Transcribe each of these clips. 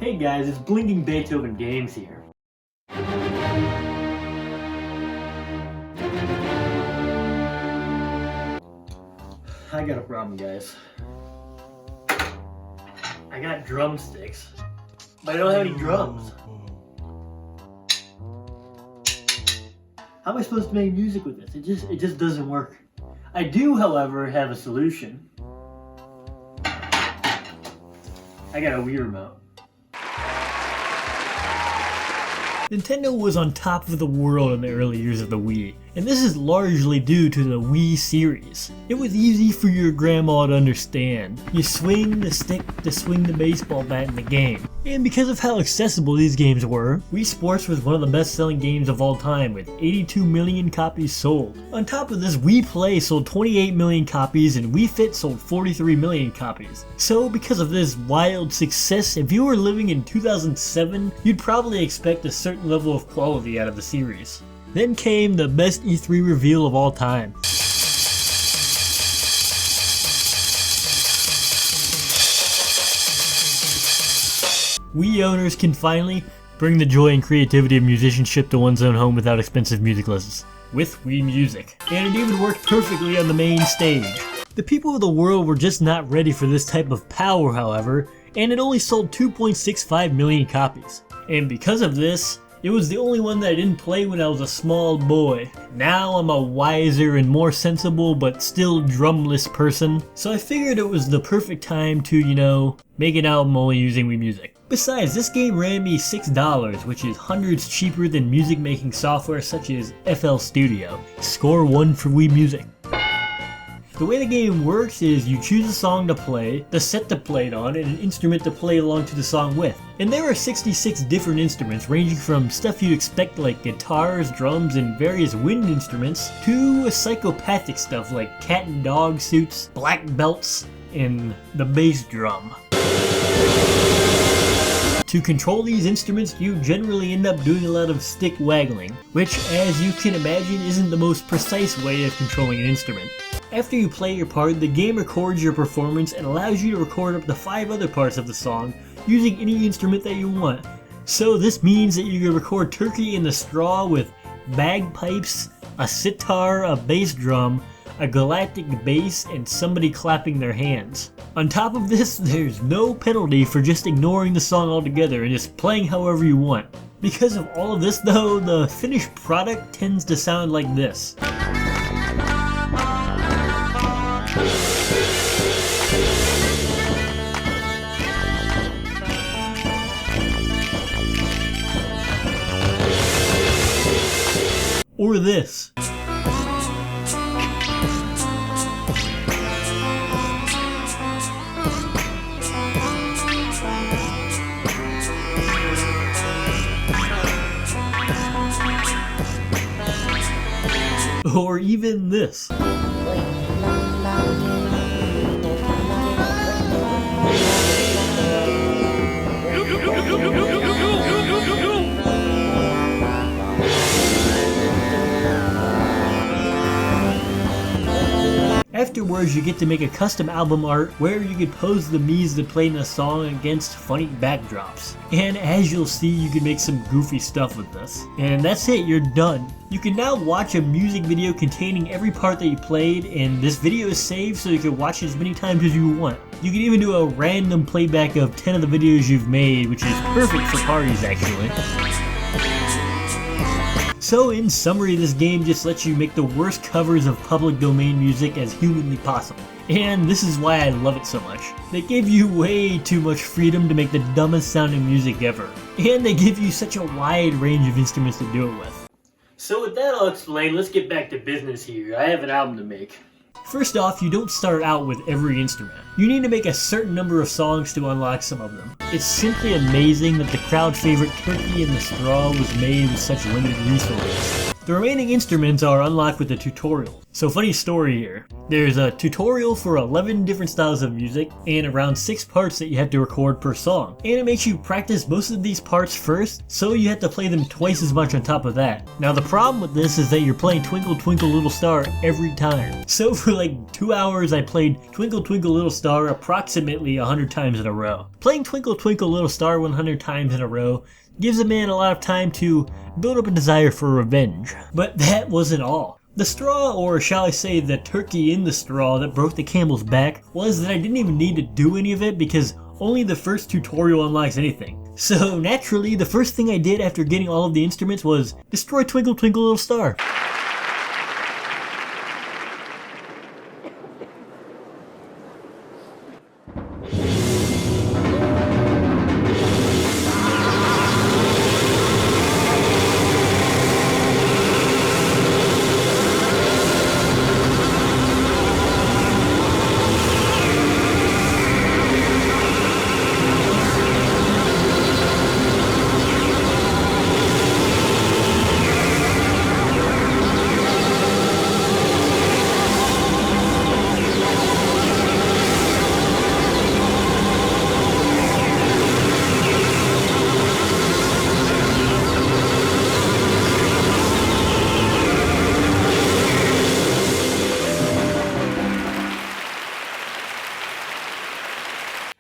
Hey guys, it's Blinking Beethoven Games here. I got a problem, guys. I got drumsticks, but I don't have any drums. How am I supposed to make music with this? It just doesn't work. I do, however, have a solution. I got a Wii remote. Nintendo was on top of the world in the early years of the Wii, and this is largely due to the Wii series. It was easy for your grandma to understand. You swing the stick to swing the baseball bat in the game. And because of how accessible these games were, Wii Sports was one of the best-selling games of all time with 82 million copies sold. On top of this, Wii Play sold 28 million copies and Wii Fit sold 43 million copies. So because of this wild success, if you were living in 2007, you'd probably expect a certain level of quality out of the series. Then came the best E3 reveal of all time. Wii owners can finally bring the joy and creativity of musicianship to one's own home without expensive music lessons. With Wii Music. And it even worked perfectly on the main stage. The people of the world were just not ready for this type of power, however, and it only sold 2.65 million copies. And because of this, it was the only one that I didn't play when I was a small boy. Now I'm a wiser and more sensible but still drumless person, so I figured it was the perfect time to, make an album only using Wii Music. Besides, this game ran me $6, which is hundreds cheaper than music making software such as FL Studio. Score 1 for Wii Music. The way the game works is you choose a song to play, the set to play it on, and an instrument to play along to the song with. And there are 66 different instruments ranging from stuff you'd expect like guitars, drums, and various wind instruments to psychopathic stuff like cat and dog suits, black belts, and the bass drum. To control these instruments, you generally end up doing a lot of stick waggling, which, as you can imagine, isn't the most precise way of controlling an instrument. After you play your part, the game records your performance and allows you to record up to 5 other parts of the song using any instrument that you want. So this means that you can record Turkey in the Straw with bagpipes, a sitar, a bass drum, a galactic bass, and somebody clapping their hands. On top of this, there's no penalty for just ignoring the song altogether and just playing however you want. Because of all of this though, the finished product tends to sound like this. Or this. Or even this. Afterwards, you get to make a custom album art where you can pose the Mii's that play in a song against funny backdrops. And as you'll see, you can make some goofy stuff with this. And that's it, you're done. You can now watch a music video containing every part that you played, and this video is saved so you can watch it as many times as you want. You can even do a random playback of 10 of the videos you've made, which is perfect for parties actually. So in summary, this game just lets you make the worst covers of public domain music as humanly possible. And this is why I love it so much. They give you way too much freedom to make the dumbest sounding music ever. And they give you such a wide range of instruments to do it with. So with that all explained, let's get back to business here. I have an album to make. First off, you don't start out with every instrument. You need to make a certain number of songs to unlock some of them. It's simply amazing that the crowd favorite Turkey in the Straw was made with such limited resources. The remaining instruments are unlocked with the tutorial. So funny story here. There's a tutorial for 11 different styles of music and around 6 parts that you have to record per song. And it makes you practice most of these parts first, so you have to play them twice as much on top of that. Now the problem with this is that you're playing Twinkle Twinkle Little Star every time. So for like 2 hours I played Twinkle Twinkle Little Star Star approximately 100 times in a row. Playing Twinkle Twinkle Little Star 100 times in a row gives a man a lot of time to build up a desire for revenge. But that wasn't all. The straw, or shall I say the turkey in the straw that broke the camel's back, was that I didn't even need to do any of it because only the first tutorial unlocks anything. So naturally, the first thing I did after getting all of the instruments was destroy Twinkle Twinkle Little Star.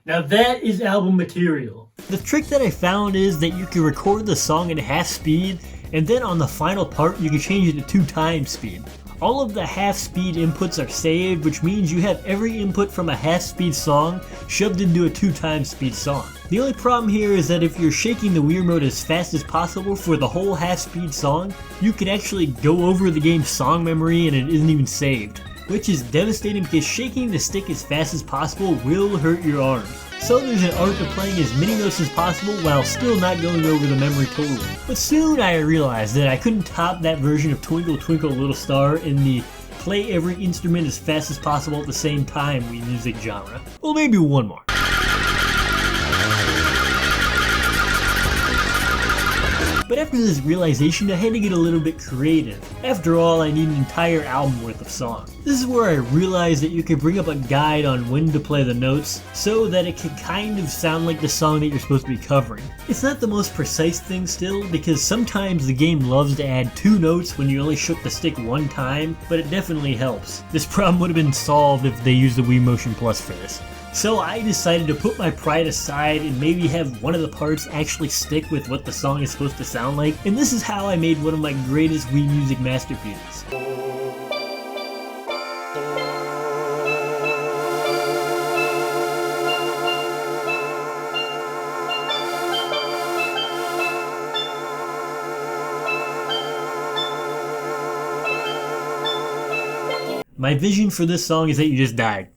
Now that is album material. The trick that I found is that you can record the song at half speed, and then on the final part you can change it to 2 times speed. All of the half speed inputs are saved, which means you have every input from a half speed song shoved into a 2 times speed song. The only problem here is that if you're shaking the Wii remote as fast as possible for the whole half speed song, you can actually go over the game's song memory and it isn't even saved, which is devastating because shaking the stick as fast as possible will hurt your arms. So there's an art to playing as many notes as possible while still not going over the memory totally. But soon I realized that I couldn't top that version of Twinkle Twinkle Little Star in the play every instrument as fast as possible at the same time Wii music genre. Well, maybe one more. But after this realization, I had to get a little bit creative. After all, I need an entire album worth of songs. This is where I realized that you could bring up a guide on when to play the notes so that it can kind of sound like the song that you're supposed to be covering. It's not the most precise thing still, because sometimes the game loves to add 2 notes when you only shook the stick 1 time, but it definitely helps. This problem would have been solved if they used the Wii Motion Plus for this. So I decided to put my pride aside and maybe have one of the parts actually stick with what the song is supposed to sound like, and this is how I made one of my greatest Wii music masterpieces. My vision for this song is that you just died.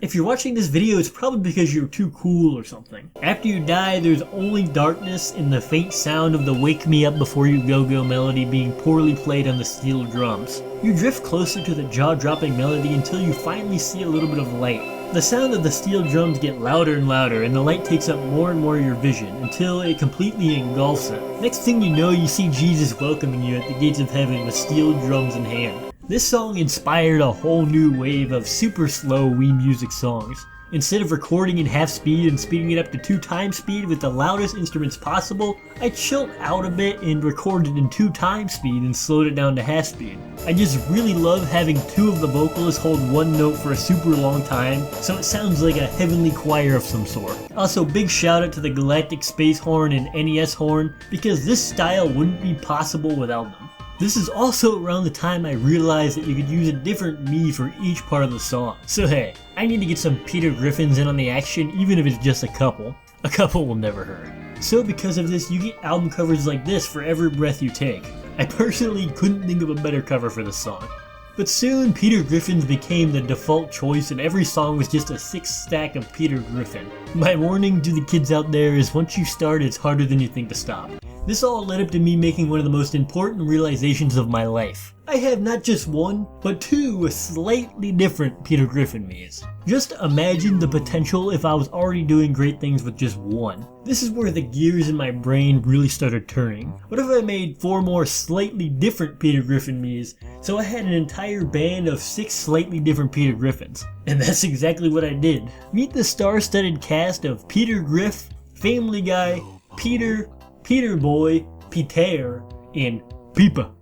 If you're watching this video, it's probably because you're too cool or something. After you die, there's only darkness and the faint sound of the Wake Me Up Before You Go-Go melody being poorly played on the steel drums. You drift closer to the jaw-dropping melody until you finally see a little bit of light. The sound of the steel drums get louder and louder, and the light takes up more and more of your vision until it completely engulfs it. Next thing you know, you see Jesus welcoming you at the gates of heaven with steel drums in hand. This song inspired a whole new wave of super slow Wii music songs. Instead of recording in half speed and speeding it up to 2 times speed with the loudest instruments possible, I chilled out a bit and recorded in 2 times speed and slowed it down to half speed. I just really love having 2 of the vocalists hold 1 note for a super long time, so it sounds like a heavenly choir of some sort. Also, big shout out to the Galactic Space Horn and NES Horn, because this style wouldn't be possible without them. This is also around the time I realized that you could use a different me for each part of the song. So hey, I need to get some Peter Griffins in on the action, even if it's just a couple. A couple will never hurt. So because of this, you get album covers like this for every breath you take. I personally couldn't think of a better cover for this song. But soon, Peter Griffins became the default choice and every song was just a 6-stack of Peter Griffin. My warning to the kids out there is once you start, it's harder than you think to stop. This all led up to me making one of the most important realizations of my life. I have not just 1, but 2 slightly different Peter Griffin me's. Just imagine the potential if I was already doing great things with just 1. This is where the gears in my brain really started turning. What if I made 4 more slightly different Peter Griffin me's, so I had an entire band of 6 slightly different Peter Griffins? And that's exactly what I did. Meet the star-studded cast of Peter Griff, Family Guy, Peter Boy, Peter, and Peepa.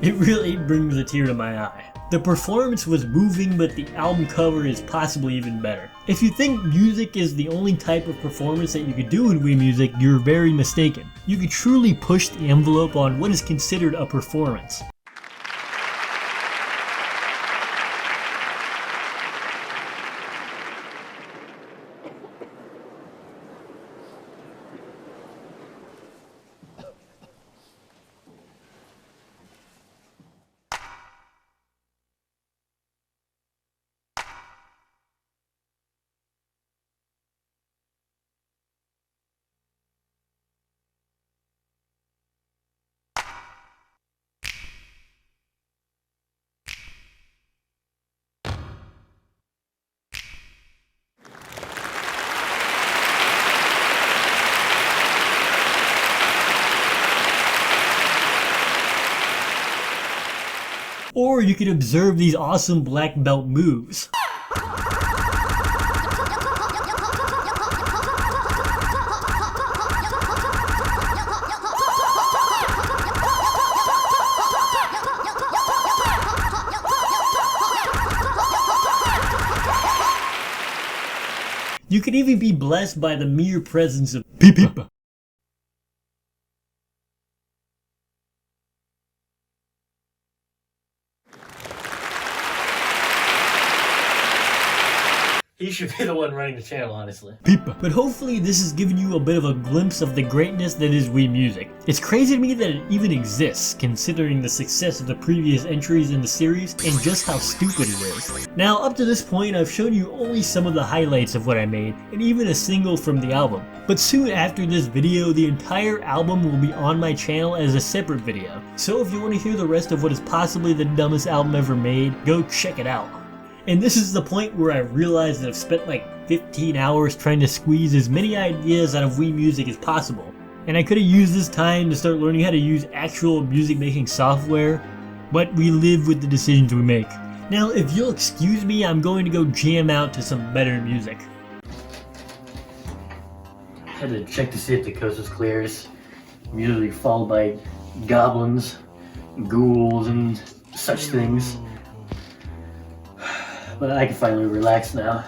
It really brings a tear to my eye. The performance was moving, but the album cover is possibly even better. If you think music is the only type of performance that you could do in Wii Music, you're very mistaken. You could truly push the envelope on what is considered a performance. Or you could observe these awesome black belt moves. You could even be blessed by the mere presence of beep beep. He should be the one running the channel, honestly. But hopefully this has given you a bit of a glimpse of the greatness that is Wii Music. It's crazy to me that it even exists, considering the success of the previous entries in the series and just how stupid it is. Now, up to this point, I've shown you only some of the highlights of what I made, and even a single from the album. But soon after this video, the entire album will be on my channel as a separate video. So if you want to hear the rest of what is possibly the dumbest album ever made, go check it out. And this is the point where I realized that I've spent like 15 hours trying to squeeze as many ideas out of Wii Music as possible. And I could have used this time to start learning how to use actual music making software, but we live with the decisions we make. Now, if you'll excuse me, I'm going to go jam out to some better music. I had to check to see if the coast was clear. It's usually followed by goblins, ghouls, and such things. But I can finally relax now.